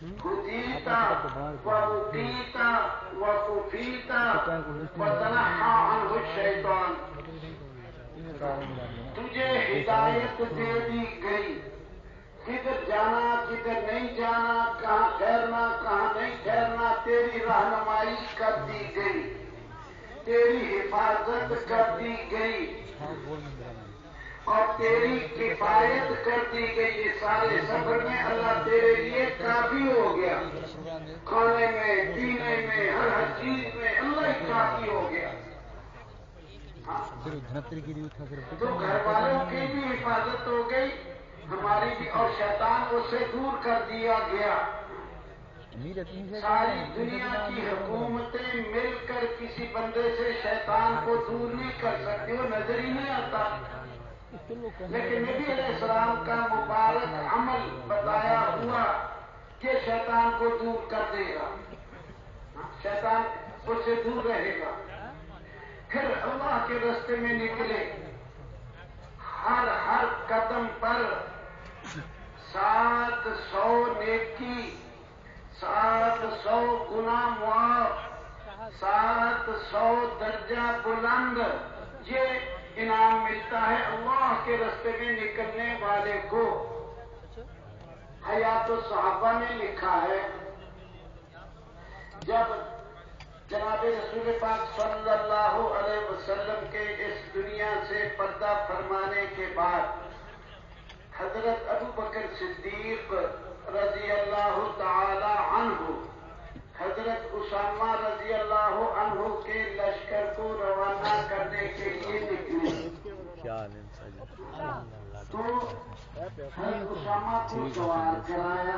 هديت ووقيت وكفيت وتنحى عنه الشيطان. تجھے ہدایت دے دی گئی، کدھر جانا کدھر نہیں جانا، کہاں ٹھہرنا کہاں نہیں ٹھہرنا تیری رہنمائی کر دی گئی، تیری حفاظت کر دی گئی اور تیری کفایت کر دی گئی. یہ سارے سفر میں اللہ تیرے لیے کافی ہو گیا، کھانے میں پینے میں ہر چیز میں اللہ ہی کافی ہو گیا. تو گھر والوں کی بھی حفاظت ہو گئی ہماری بھی، اور شیطان اسے دور کر دیا گیا. ساری دنیا کی حکومتیں مل کر کسی بندے سے شیطان کو دور نہیں کر سکتی، وہ نظر ہی نہیں آتا. لیکن نبی علیہ السلام کا مبارک عمل بتایا ہوا کہ شیطان کو دور کر دے گا، شیطان اس سے دور رہے گا. پھر اللہ کے راستے میں نکلے، ہر قدم پر 700 نیکی، 700 گناہ معاف، 700 درجہ بلند، یہ انعام ملتا ہے اللہ کے راستے میں نکلنے والے کو. حیات الصحابہ نے لکھا ہے جب جناب رسول پاک صلی اللہ علیہ وسلم کے اس دنیا سے پردہ فرمانے کے بعد حضرت ابو بکر صدیق رضی اللہ تعالی عنہ حضرت اسامہ رضی اللہ عنہ کے لشکر کو روانہ کرنے کے لیے نکلے. تو حضرت اسامہ کو سوار کرایا.